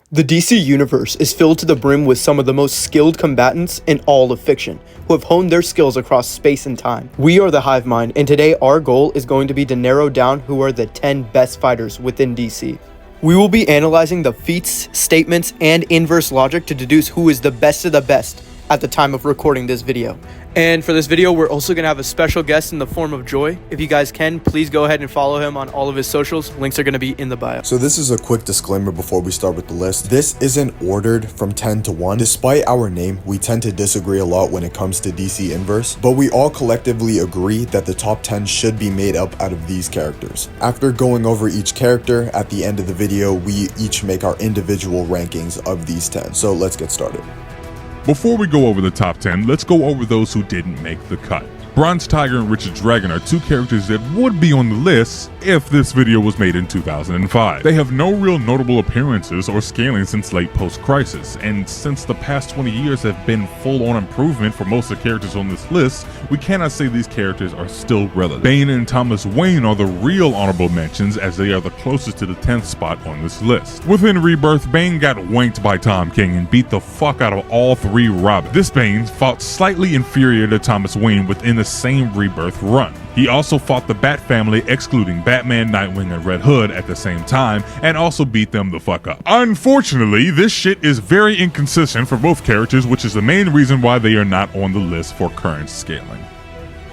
The DC universe is filled to the brim with some of the most skilled combatants in all of fiction, who have honed their skills across space and time. We are the Hive Mind, and today our goal is going to be to narrow down who are the 10 best fighters within DC. We will be analyzing the feats, statements, and inverse logic to deduce who is the best of the best at the time of recording this video. And for this video, we're also going to have a special guest in the form of Joy. If you guys can, please go ahead and follow him on all of his socials. Links are going to be in the bio. So this is a quick disclaimer before we start with the list. This isn't ordered from 10 to 1. Despite our name, we tend to disagree a lot when it comes to DC Inverse, but we all collectively agree that the top 10 should be made up out of these characters. After going over each character, at the end of the video, we each make our individual rankings of these 10. So let's get started. Before we go over the top 10, let's go over those who didn't make the cut. Bronze Tiger and Richard Dragon are two characters that would be on the list if this video was made in 2005. They have no real notable appearances or scaling since late post-crisis, and since the past 20 years have been full-on improvement for most of the characters on this list, we cannot say these characters are still relevant. Bane and Thomas Wayne are the real honorable mentions, as they are the closest to the 10th spot on this list. Within Rebirth, Bane got wanked by Tom King and beat the fuck out of all three Robins. This Bane fought slightly inferior to Thomas Wayne within the same Rebirth run. He also fought the Bat family, excluding Batman, Nightwing, and Red Hood at the same time, and also beat them the fuck up. Unfortunately, this shit is very inconsistent for both characters, which is the main reason why they are not on the list for current scaling.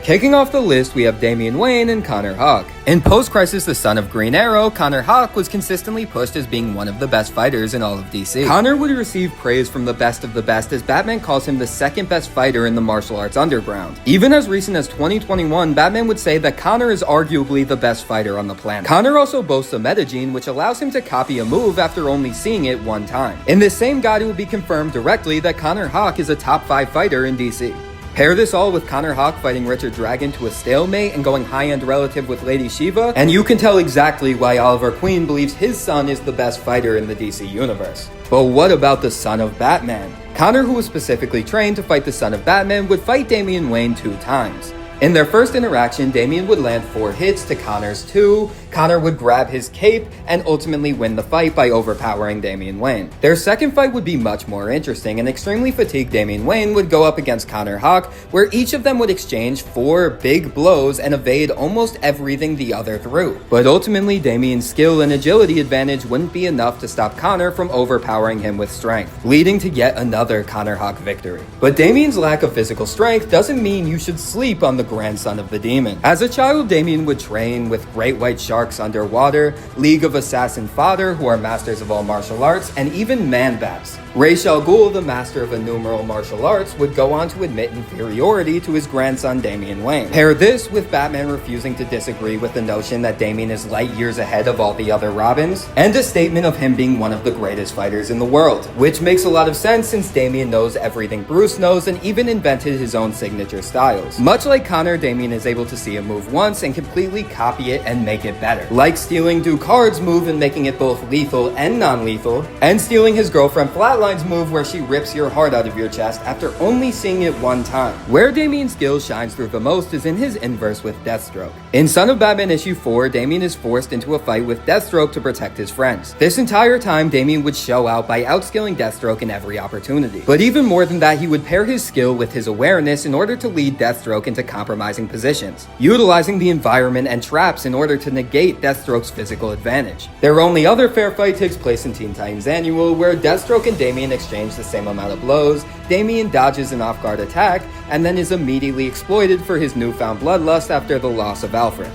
Kicking off the list, we have Damian Wayne and Connor Hawke. In post-crisis The Son of Green Arrow, Connor Hawke was consistently pushed as being one of the best fighters in all of DC. Connor would receive praise from the best of the best, as Batman calls him the second best fighter in the martial arts underground. Even as recent as 2021, Batman would say that Connor is arguably the best fighter on the planet. Connor also boasts a metagene, which allows him to copy a move after only seeing it one time. In this same guide, it would be confirmed directly that Connor Hawke is a top 5 fighter in DC. Pair this all with Connor Hawke fighting Richard Dragon to a stalemate and going high-end relative with Lady Shiva, and you can tell exactly why Oliver Queen believes his son is the best fighter in the DC universe. But what about the son of Batman? Connor, who was specifically trained to fight the son of Batman, would fight Damian Wayne 2 times. In their first interaction, Damian would land 4 hits to Connor's 2, Connor would grab his cape, and ultimately win the fight by overpowering Damian Wayne. Their second fight would be much more interesting, and extremely fatigued Damian Wayne would go up against Connor Hawke, where each of them would exchange 4 big blows and evade almost everything the other threw. But ultimately, Damian's skill and agility advantage wouldn't be enough to stop Connor from overpowering him with strength, leading to yet another Connor Hawke victory. But Damian's lack of physical strength doesn't mean you should sleep on the grandson of the demon. As a child, Damian would train with great white sharks underwater, League of Assassin fodder, who are masters of all martial arts, and even man-bats. Ra's al Ghul, the master of innumerable martial arts, would go on to admit inferiority to his grandson Damian Wayne. Pair this with Batman refusing to disagree with the notion that Damian is light years ahead of all the other Robins, and a statement of him being one of the greatest fighters in the world, which makes a lot of sense since Damian knows everything Bruce knows and even invented his own signature styles. Much like Connor, Damian is able to see a move once and completely copy it and make it better, like stealing Ducard's move and making it both lethal and non-lethal, and stealing his girlfriend Flatline's move where she rips your heart out of your chest after only seeing it one time. Where Damian's skill shines through the most is in his inverse with Deathstroke. In Son of Batman issue 4, Damian is forced into a fight with Deathstroke to protect his friends. This entire time, Damian would show out by outskilling Deathstroke in every opportunity. But even more than that, he would pair his skill with his awareness in order to lead Deathstroke into compromising positions, utilizing the environment and traps in order to negate Deathstroke's physical advantage. Their only other fair fight takes place in Teen Titans Annual, where Deathstroke and Damian exchange the same amount of blows. Damian dodges an off-guard attack, and then is immediately exploited for his newfound bloodlust after the loss of Alfred.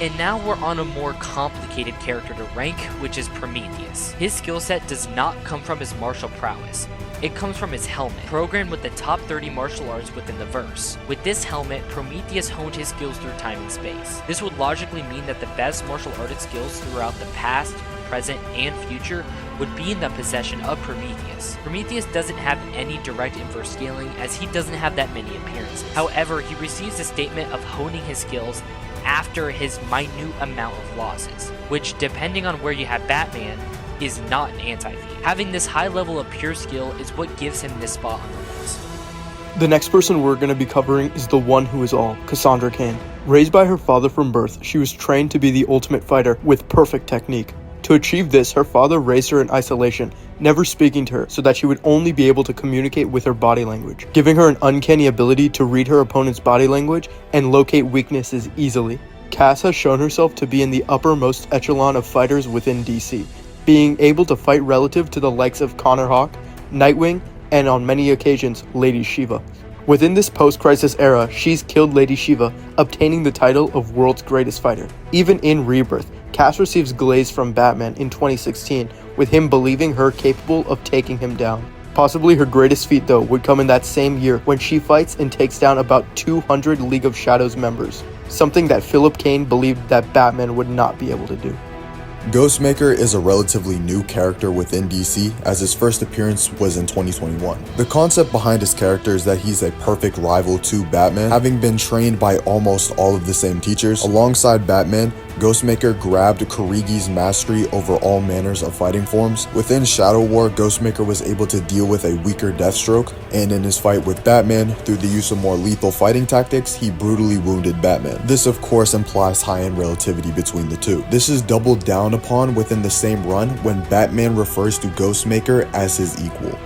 And now we're on a more complicated character to rank, which is Prometheus. His skill set does not come from his martial prowess. It comes from his helmet, programmed with the top 30 martial arts within the verse. With this helmet, Prometheus honed his skills through time and space. This would logically mean that the best martial arts skills throughout the past, present, and future would be in the possession of Prometheus. Prometheus doesn't have any direct inverse scaling, as he doesn't have that many appearances. However, he receives a statement of honing his skills after his minute amount of losses, which, depending on where you have Batman, is not an anti-feat. Having this high level of pure skill is what gives him this spot on the list. The next person we're going to be covering is the one who is all, Cassandra Cain. Raised by her father from birth, she was trained to be the ultimate fighter with perfect technique. To To achieve this, her father raised her in isolation, never speaking to her, so that she would only be able to communicate with her body language, giving her an uncanny ability to read her opponent's body language and locate weaknesses easily. Cass has shown herself to be in the uppermost echelon of fighters within DC, being able to fight relative to the likes of Hawke, Nightwing, and on many occasions, Lady Shiva. Within this post-crisis era, she's killed Lady Shiva, obtaining the title of World's Greatest Fighter. Even in Rebirth, Cass receives glaze from Batman in 2016, with him believing her capable of taking him down. Possibly her greatest feat though would come in that same year when she fights and takes down about 200 League of Shadows members, something that Philip Kane believed that Batman would not be able to do. Ghostmaker is a relatively new character within DC, as his first appearance was in 2021. The concept behind his character is that he's a perfect rival to Batman, having been trained by almost all of the same teachers. Alongside Batman, Ghostmaker grabbed Kurigi's mastery over all manners of fighting forms. Within Shadow War, Ghostmaker was able to deal with a weaker Deathstroke, and in his fight with Batman, through the use of more lethal fighting tactics, he brutally wounded Batman. This of course implies high-end relativity between the two. This is doubled down upon within the same run when Batman refers to Ghostmaker as his equal.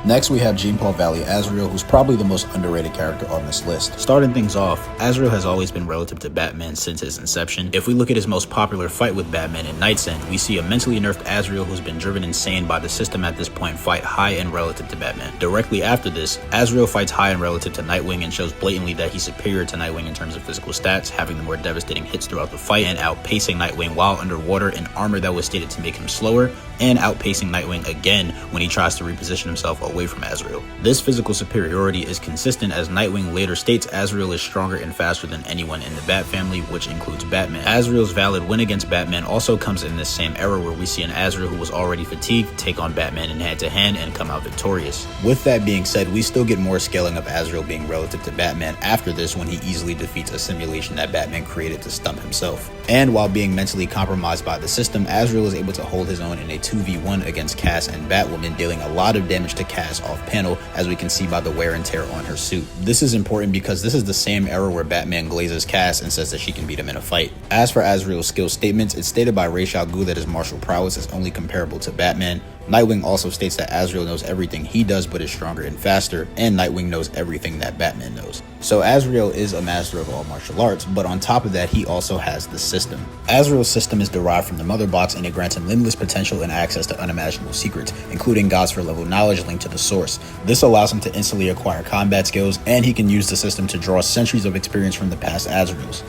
Next, we have Jean-Paul Valley Azrael, who's probably the most underrated character on this list. Starting things off, Azrael has always been relative to Batman since his inception. If we look at his most popular fight with Batman in Night's End, we see a mentally nerfed Azrael who's been driven insane by the system at this point fight high and relative to Batman. Directly after this, Azrael fights high and relative to Nightwing and shows blatantly that he's superior to Nightwing in terms of physical stats, having the more devastating hits throughout the fight and outpacing Nightwing while underwater in armor that was stated to make him slower, and outpacing Nightwing again when he tries to reposition himself away from Azrael. This physical superiority is consistent as Nightwing later states Azrael is stronger and faster than anyone in the Bat family, which includes Batman. Azrael's valid win against Batman also comes in this same era where we see an Azrael who was already fatigued take on Batman in hand-to-hand and come out victorious. With that being said, we still get more scaling of Azrael being relative to Batman after this when he easily defeats a simulation that Batman created to stump himself. And while being mentally compromised by the system, Azrael is able to hold his own in a 2v1 against Cass and Batwoman, dealing a lot of damage to Cass off panel, as we can see by the wear and tear on her suit. This is important because this is the same era where Batman glazes Cass and says that she can beat him in a fight. As for Azrael's skill statements, it's stated by Ra's al Ghul that his martial prowess is only comparable to Batman. Nightwing also states that Azrael knows everything he does but is stronger and faster, and Nightwing knows everything that Batman knows. So Azrael is a master of all martial arts, but on top of that, he also has the system. Azrael's system is derived from the Mother Box, and it grants him limitless potential and access to unimaginable secrets, including God's for level knowledge linked to the source. This allows him to instantly acquire combat skills, and he can use the system to draw centuries of experience from the past Azraels.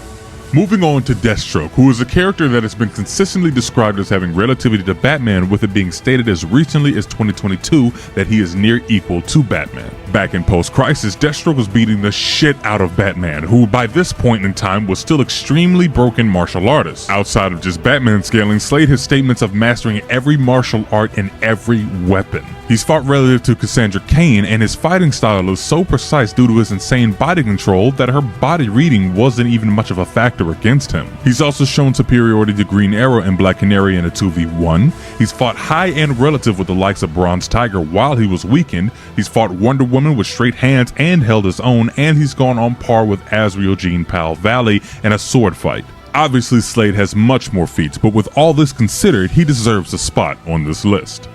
Moving on to Deathstroke, who is a character that has been consistently described as having relativity to Batman, with it being stated as recently as 2022 that he is near equal to Batman. Back in post-crisis, Deathstroke was beating the shit out of Batman, who by this point in time was still extremely broken martial artist. Outside of just Batman scaling, Slade has statements of mastering every martial art and every weapon. He's fought relative to Cassandra Cain, and his fighting style is so precise due to his insane body control that her body reading wasn't even much of a factor against him. He's also shown superiority to Green Arrow and Black Canary in a 2v1. He's fought high and relative with the likes of Bronze Tiger while he was weakened. He's fought Wonder Woman with straight hands and held his own, and he's gone on par with Azrael Jean-Paul Valley in a sword fight. Obviously, Slade has much more feats, but with all this considered, he deserves a spot on this list.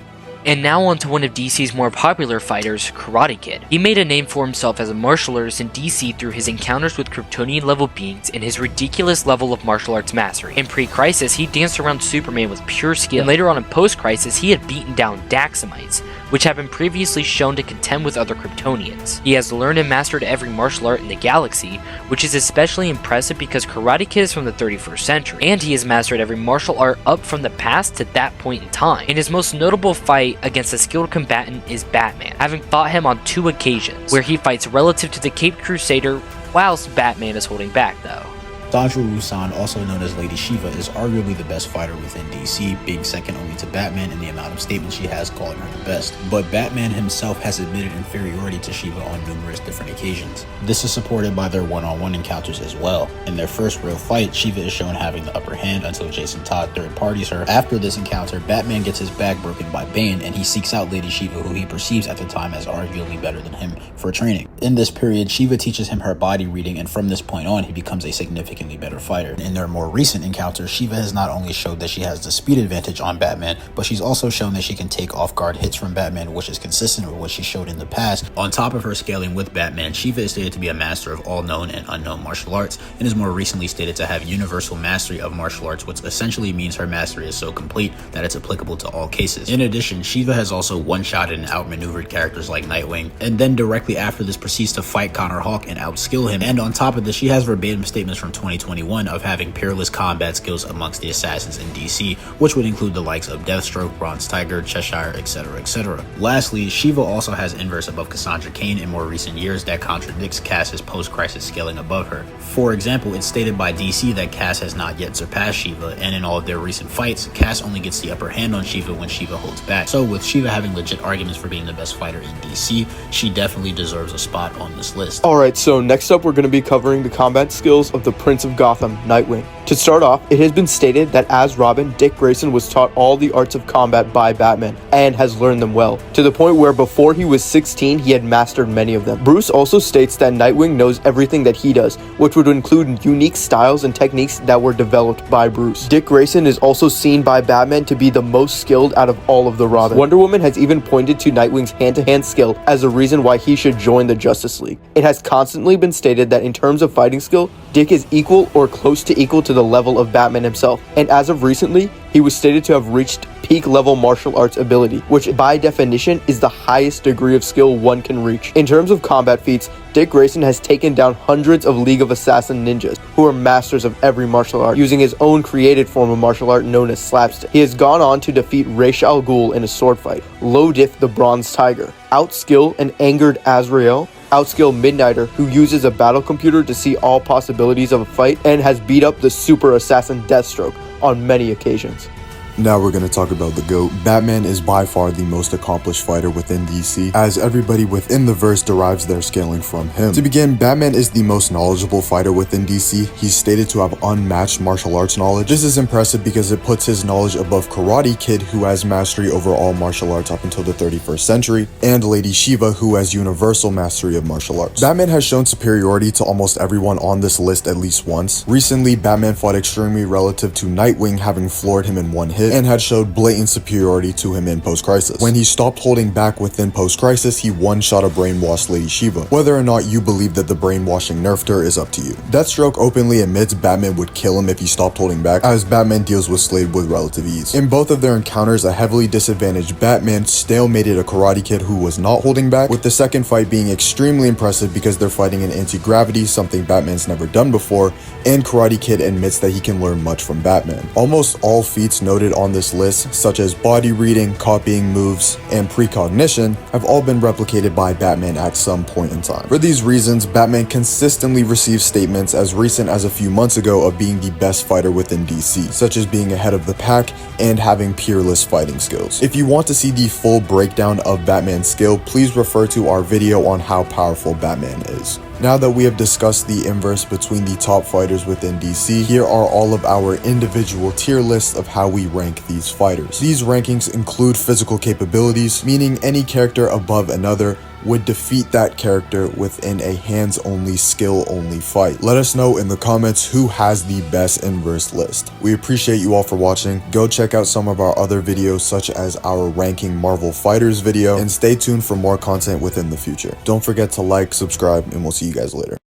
And now on to one of DC's more popular fighters, Karate Kid. He made a name for himself as a martial artist in DC through his encounters with Kryptonian-level beings and his ridiculous level of martial arts mastery. In pre-Crisis, he danced around Superman with pure skill, and later on in post-Crisis, he had beaten down Daxamites, which have been previously shown to contend with other Kryptonians. He has learned and mastered every martial art in the galaxy, which is especially impressive because Karate Kid is from the 31st century, and he has mastered every martial art up from the past to that point in time. In his most notable fight against a skilled combatant is Batman, having fought him on 2 occasions, where he fights relative to the Caped Crusader, whilst Batman is holding back though. Cassandra Cain, also known as Lady Shiva, is arguably the best fighter within DC, being second only to Batman in the amount of statements she has calling her the best. But Batman himself has admitted inferiority to Shiva on numerous different occasions. This is supported by their one-on-one encounters as well. In their first real fight, Shiva is shown having the upper hand until Jason Todd third-parties her. After this encounter, Batman gets his back broken by Bane, and he seeks out Lady Shiva, who he perceives at the time as arguably better than him, for training. In this period, Shiva teaches him her body reading, and from this point on, he becomes a significant significantly better fighter. In their more recent encounters, Shiva has not only showed that she has the speed advantage on Batman, but she's also shown that she can take off guard hits from Batman, which is consistent with what she showed in the past. On top of her scaling with Batman, Shiva is stated to be a master of all known and unknown martial arts, and is more recently stated to have universal mastery of martial arts, which essentially means her mastery is so complete that it's applicable to all cases. In addition, Shiva has also one-shotted and outmaneuvered characters like Nightwing, and then directly after this proceeds to fight Connor Hawke and outskill him. And on top of this, she has verbatim statements from 2021 of having peerless combat skills amongst the assassins in DC, which would include the likes of Deathstroke, Bronze Tiger, Cheshire, etc, etc. Lastly, Shiva also has inverse above Cassandra Cain in more recent years that contradicts Cass's post-crisis scaling above her. For example, it's stated by DC that Cass has not yet surpassed Shiva, and in all of their recent fights, Cass only gets the upper hand on Shiva when Shiva holds back. So with Shiva having legit arguments for being the best fighter in DC, she definitely deserves a spot on this list. Alright, so next up we're going to be covering the combat skills of the Prince of Gotham, Nightwing. To start off, it has been stated that as Robin, Dick Grayson was taught all the arts of combat by Batman, and has learned them well, to the point where before he was 16, he had mastered many of them. Bruce also states that Nightwing knows everything that he does, which would include unique styles and techniques that were developed by Bruce. Dick Grayson is also seen by Batman to be the most skilled out of all of the Robins. Wonder Woman has even pointed to Nightwing's hand-to-hand skill as a reason why he should join the Justice League. It has constantly been stated that in terms of fighting skill, Dick is equal or close to equal to the level of Batman himself, and as of recently, he was stated to have reached peak level martial arts ability, which by definition is the highest degree of skill one can reach. In terms of combat feats, Dick Grayson has taken down hundreds of League of Assassin ninjas who are masters of every martial art, using his own created form of martial art known as slapstick. He has gone on to defeat Ra's al Ghul in a sword fight, Lodith the Bronze Tiger, outskill and angered Azrael, outskill Midnighter, who uses a battle computer to see all possibilities of a fight, and has beat up the super assassin Deathstroke on many occasions. Now we're going to talk about the GOAT. Batman is by far the most accomplished fighter within DC, as everybody within the verse derives their scaling from him. To begin, Batman is the most knowledgeable fighter within DC. He's stated to have unmatched martial arts knowledge. This is impressive because it puts his knowledge above Karate Kid, who has mastery over all martial arts up until the 31st century, and Lady Shiva, who has universal mastery of martial arts. Batman has shown superiority to almost everyone on this list at least once. Recently, Batman fought extremely relative to Nightwing, having floored him in one hit, and had showed blatant superiority to him in Post-Crisis. When he stopped holding back within Post-Crisis, he one-shot a brainwashed Lady Shiva. Whether or not you believe that the brainwashing nerfed her is up to you. Deathstroke openly admits Batman would kill him if he stopped holding back, as Batman deals with Slade with relative ease. In both of their encounters, a heavily disadvantaged Batman stalemated a Karate Kid who was not holding back, with the second fight being extremely impressive because they're fighting in anti-gravity, something Batman's never done before, and Karate Kid admits that he can learn much from Batman. Almost all feats noted on this list, such as body reading, copying moves, and precognition, have all been replicated by Batman at some point in time. For these reasons, Batman consistently receives statements as recent as a few months ago of being the best fighter within DC, such as being ahead of the pack and having peerless fighting skills. If you want to see the full breakdown of Batman's skill, please refer to our video on how powerful Batman is. Now that we have discussed the inverse between the top fighters within DC, here are all of our individual tier lists of how we rank these fighters. These rankings include physical capabilities, meaning any character above another would defeat that character within a hands-only, skill-only fight. Let us know in the comments who has the best inverse list. We appreciate you all for watching. Go check out some of our other videos, such as our ranking Marvel Fighters video, and stay tuned for more content within the future. Don't forget to like, subscribe, and we'll see you guys later.